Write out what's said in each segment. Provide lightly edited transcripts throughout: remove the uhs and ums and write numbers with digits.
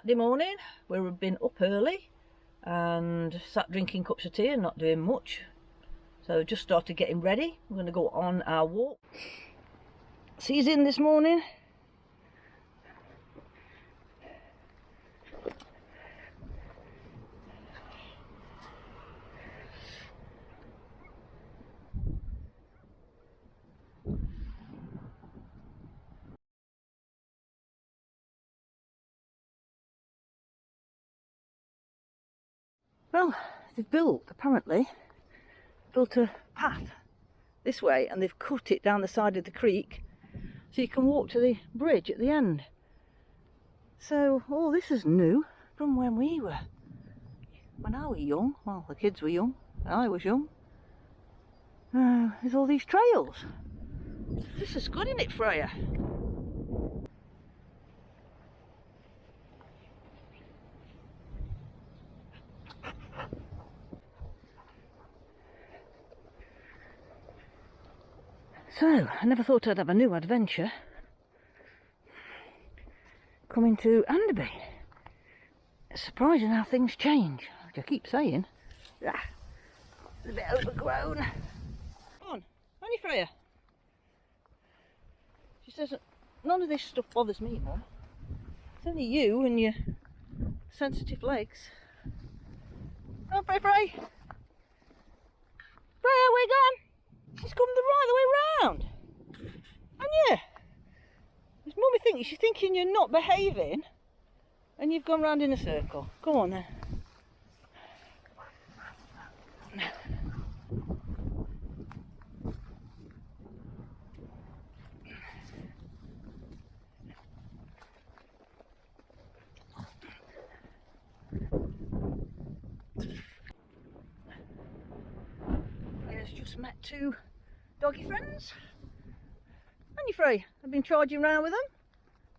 Saturday morning. We've been up early and sat drinking cups of tea and not doing much. So just started getting ready. We're going to go on our walk. Sea's in this morning. Well, they've apparently built a path this way, and they've cut it down the side of the creek so you can walk to the bridge at the end. So all this is new from when I was young. Well, the kids were young, I was young. There's all these trails. This is good, isn't it, Freya? So, I never thought I'd have a new adventure coming to Anderby. It's surprising how things change, which I keep saying. It's a bit overgrown. Come on you, Freya? She says none of this stuff bothers me, Mum. It's only you and your sensitive legs. Come on, Freya! Freya, we're gone! She's come right the way round. And yeah, this mummy thinking, she's thinking you're not behaving and you've gone round in a circle. Come on then. Freya's just met two doggy friends. And you, Freya? I've been charging round with them.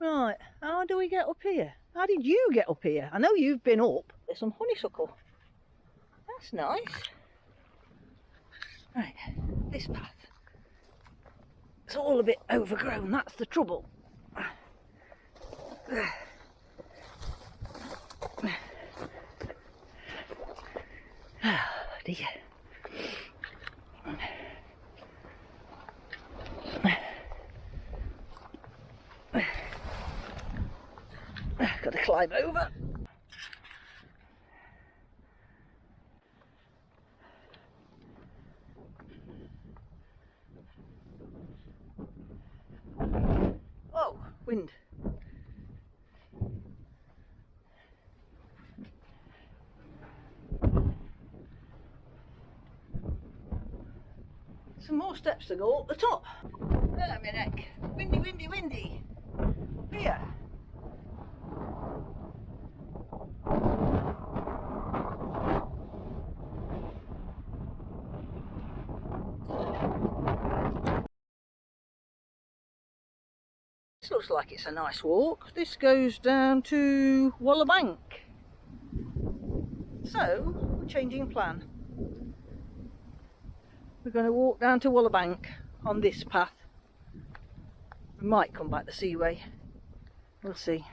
Right, how do we get up here? How did you get up here? I know you've been up. There's some honeysuckle. That's nice. Right, this path. It's all a bit overgrown, that's the trouble. Oh dear. Got to climb over. Oh, wind. Some more steps to go up the top. There, my neck. Windy, windy, windy. Here. This looks like it's a nice walk. This goes down to Bank. So, we're changing plan. We're going to walk down to Bank on this path. We might come back the Seaway. We'll see.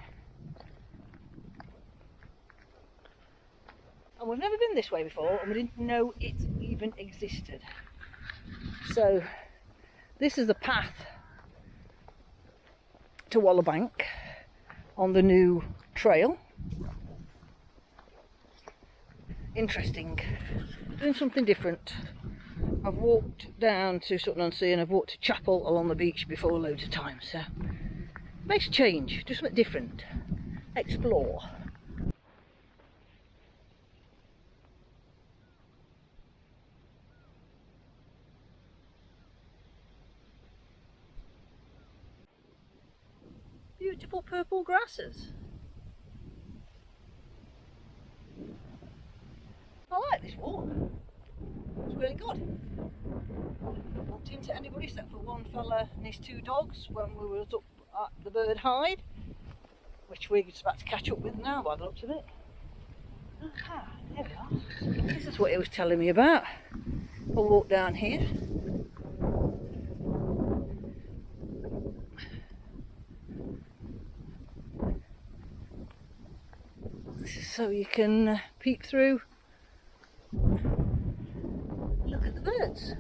And we've never been this way before, and we didn't know it even existed. So, this is the path to Bank on the new trail. Interesting. Doing something different. I've walked down to Sutton-on-Sea and I've walked to Chapel along the beach before loads of times, so makes a change, do something different, explore. Beautiful purple grasses. I like this walk. It's really good. Bumped into anybody except for one fella and his two dogs when we were up at the bird hide, which we're just about to catch up with now by the looks of it. Ah, there we are. This is what he was telling me about. I'll walk down here. so you can peek through. Look at the birds.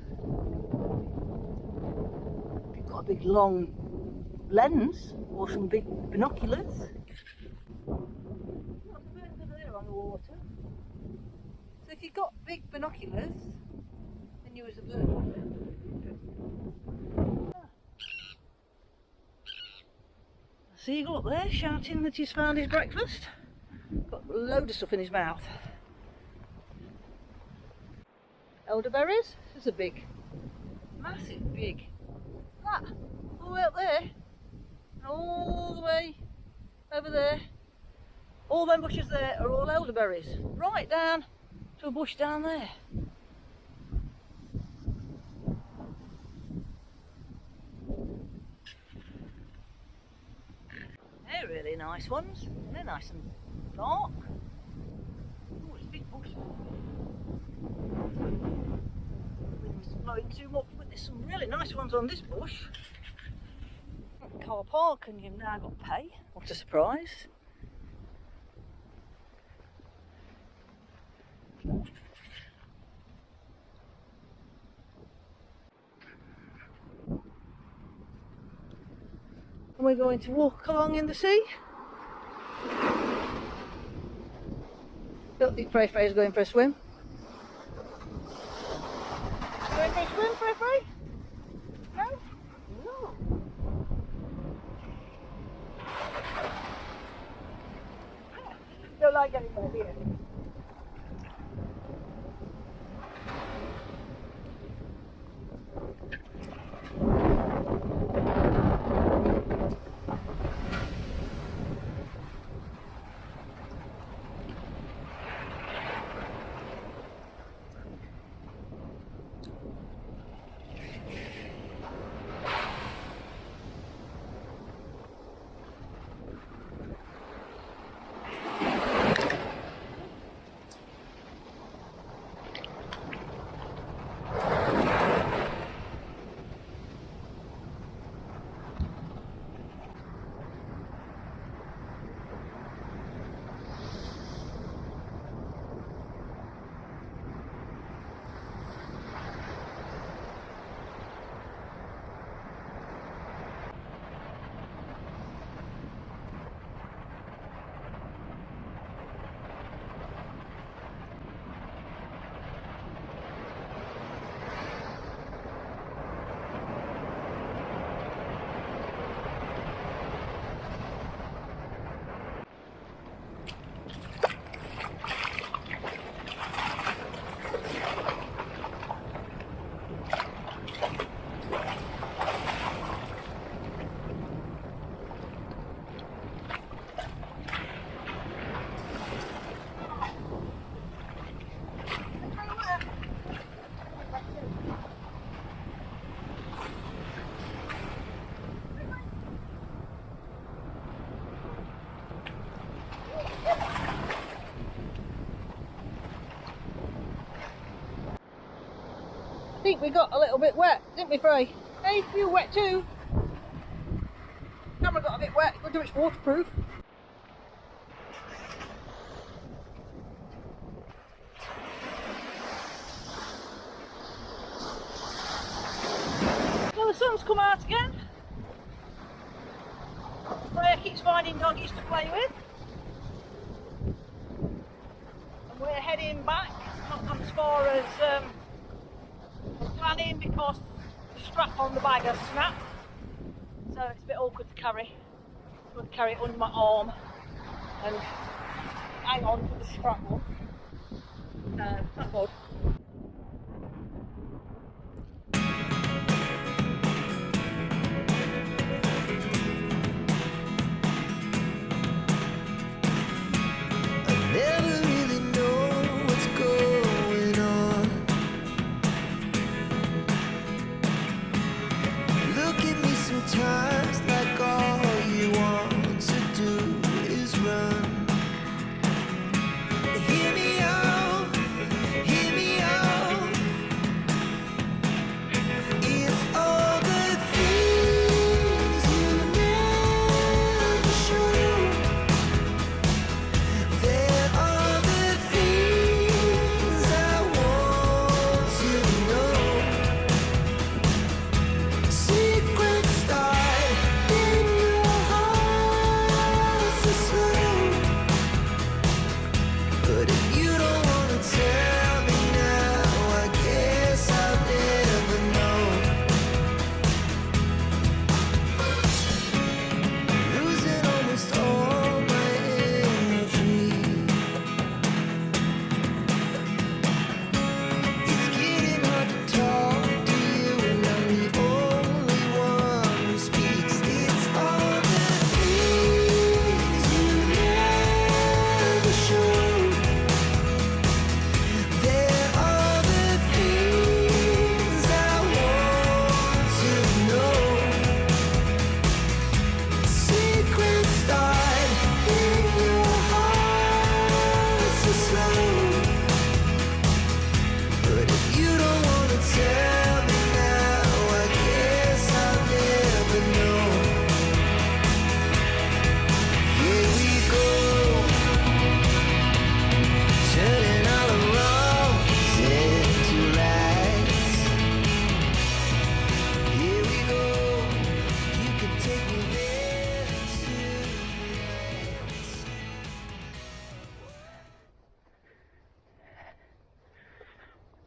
If you've got a big long lens or some big binoculars. Look, the birds over there on the water. So if you've got big binoculars, then you as a bird watcher. Seagull up there shouting that he's found his breakfast. Got a load of stuff in his mouth. Elderberries. This is a big, massive big. That, all the way up there, and all the way over there. All them bushes there are all elderberries. Right down to a bush down there. They're really nice ones. They're nice and dark. Oh, it's a big bush. Wind's blowing too much, but there's some really nice ones on this bush. Car park, and you've now got to pay. What a surprise. And we're going to walk along in the sea. Don't think Freya's going for a swim. Going for a swim, Freya? No? No. Don't like getting wet, do you? I think we got a little bit wet, didn't we, Freya? Hey, you wet too? Camera got a bit wet, wonder if it's waterproof. Well, the sun's come out again. Freya keeps finding doggies to play with. And we're heading back, not gone as far as planning because the strap on the bag has snapped, so it's a bit awkward to carry. I'm going to carry it under my arm and hang on to the strap on. Not good. Sometimes like all you want to do is run. Hear me out, hear me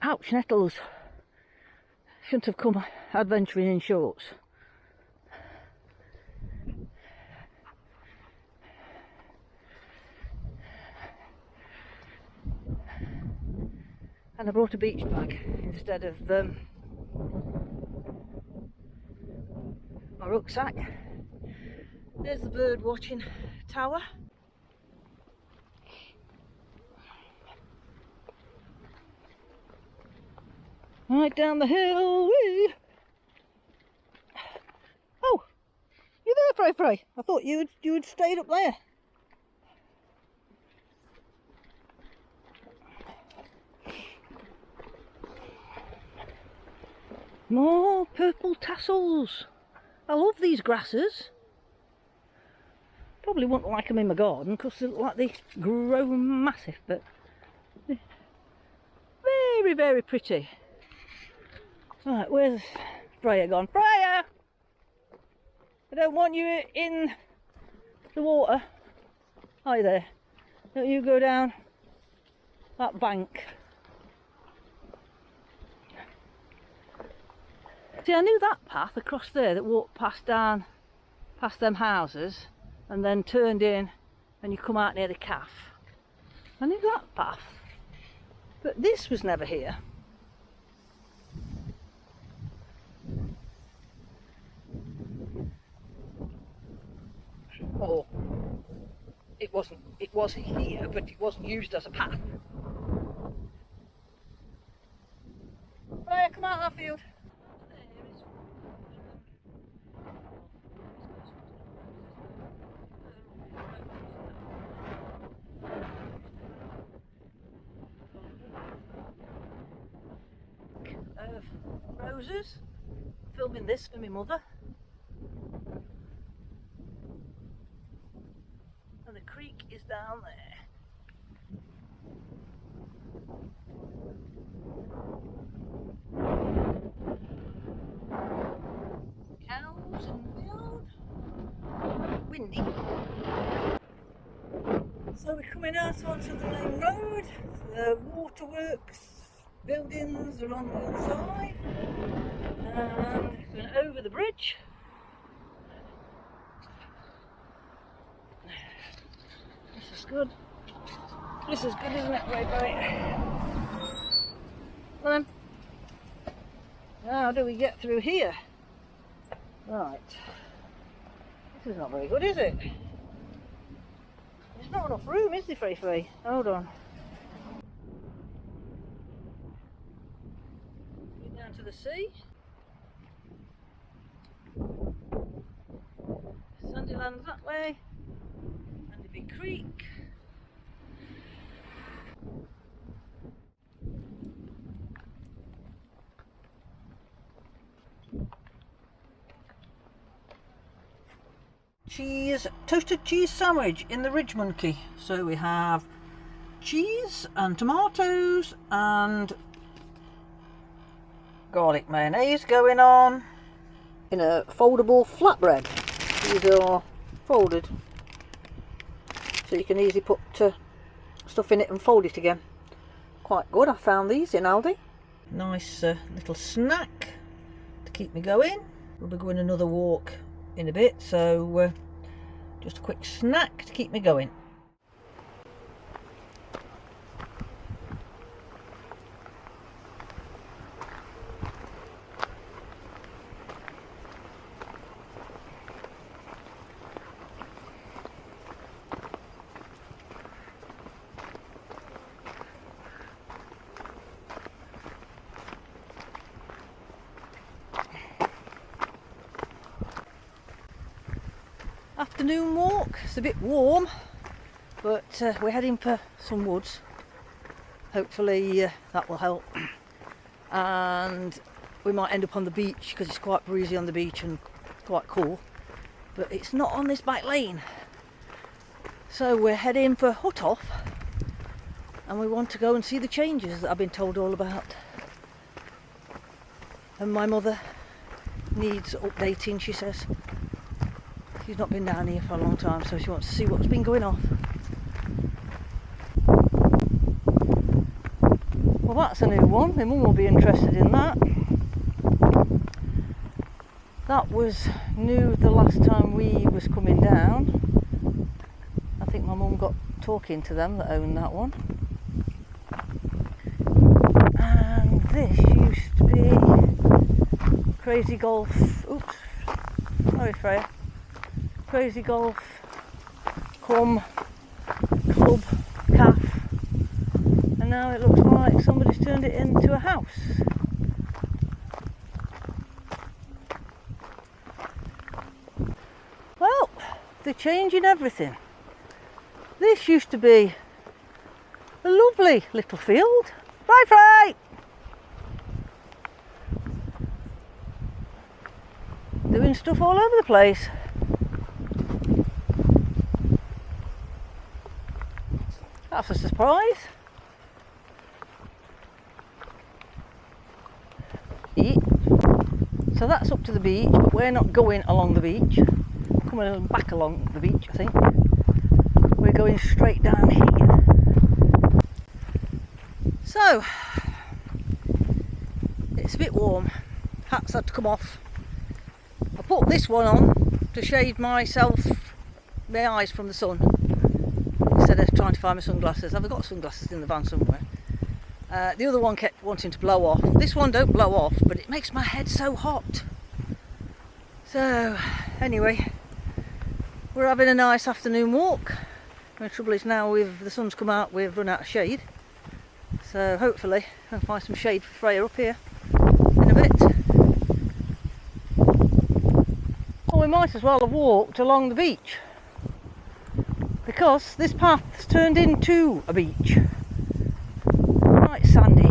Ouch, nettles. Shouldn't have come adventuring in shorts. And I brought a beach bag instead of my rucksack. There's the bird watching tower. Right down the hill. Whee! Oh, you there, Frey? I thought you had stayed up there. More purple tassels. I love these grasses. Probably wouldn't like them in my garden because they look like they grow massive, but they're very, very pretty. Right, where's Freya gone? Freya! I don't want you in the water. Hi there. Don't you go down that bank. See, I knew that path across there that walked past them houses and then turned in and you come out near the calf. I knew that path, but this was never here. Or it was here, but it wasn't used as a path. Right, come out that field. Of roses. Filming this for my mother. And the creek is down there. Cows in the field. Windy. So we're coming out onto the main road. The waterworks buildings are on the other side. And going over the bridge. This is good. This is good, isn't it? Right. Well then, how do we get through here? Right. This is not very good, is it? There's not enough room, is there, Frey? Hold on. Down to the sea. Sandylands that way. Anderby Creek. Toasted cheese sandwich in the Ridge Monkey. So we have cheese and tomatoes and garlic mayonnaise going on in a foldable flatbread. These are folded so you can easily put stuff in it and fold it again. Quite good. I found these in Aldi. Nice little snack to keep me going. We'll be going another walk in a bit, so just a quick snack to keep me going. Afternoon walk. It's a bit warm, but we're heading for some woods. Hopefully that will help, and we might end up on the beach because it's quite breezy on the beach and quite cool, but it's not on this back lane. So we're heading for Hut Off and we want to go and see the changes that I've been told all about. And my mother needs updating, she says. She's not been down here for a long time, so she wants to see what's been going on. What that's a new one. My mum will be interested in that. That was new the last time we was coming down. I think my mum got talking to them that owned that one. And this used to be Crazy Golf. Oops, sorry Freya. Crazy Golf cum club calf. And now it looks like somebody's turned it into a house. Well, they're changing everything. This used to be a lovely little field. Right, Frey! Doing stuff all over the place. That's a surprise. So that's up to the beach, but we're not going along the beach. Coming back along the beach, I think. We're going straight down here. So, it's a bit warm. Hats had to come off. I put this one on to shade my eyes from the sun, instead of trying to find my sunglasses. I've got sunglasses in the van somewhere. The other one kept wanting to blow off. This one don't blow off, but it makes my head so hot. So, anyway, we're having a nice afternoon walk. The trouble is now with the sun's come out, we've run out of shade. So hopefully I'll find some shade for Freya up here in a bit. Well, we might as well have walked along the beach, because this path's turned into a beach. Quite sandy.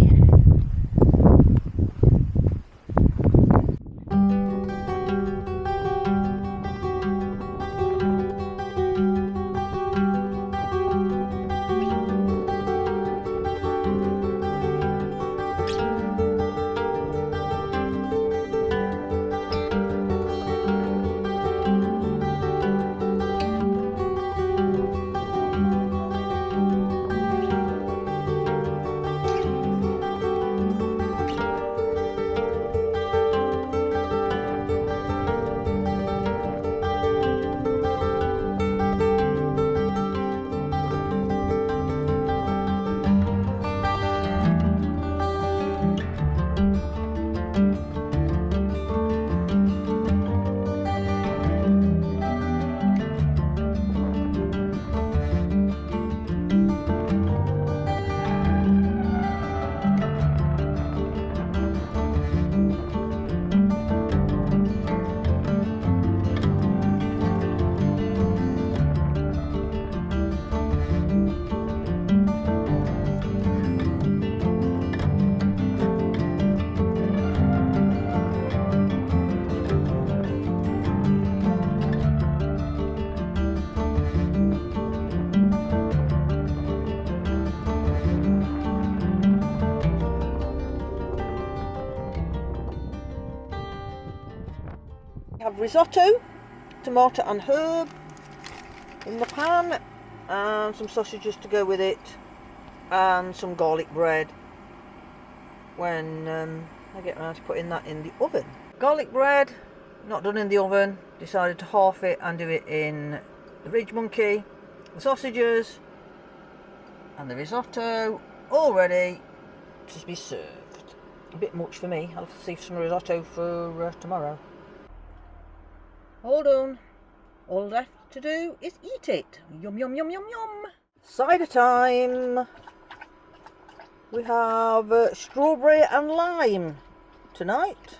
Have risotto, tomato and herb in the pan, and some sausages to go with it, and some garlic bread when I get around to putting that in the oven. Garlic bread, not done in the oven, decided to half it and do it in the Ridge Monkey. The sausages and the risotto all ready to be served. A bit much for me, I'll have to save some risotto for tomorrow. All done. All left to do is eat it. Yum, yum, yum, yum, yum. Cider time. We have strawberry and lime tonight.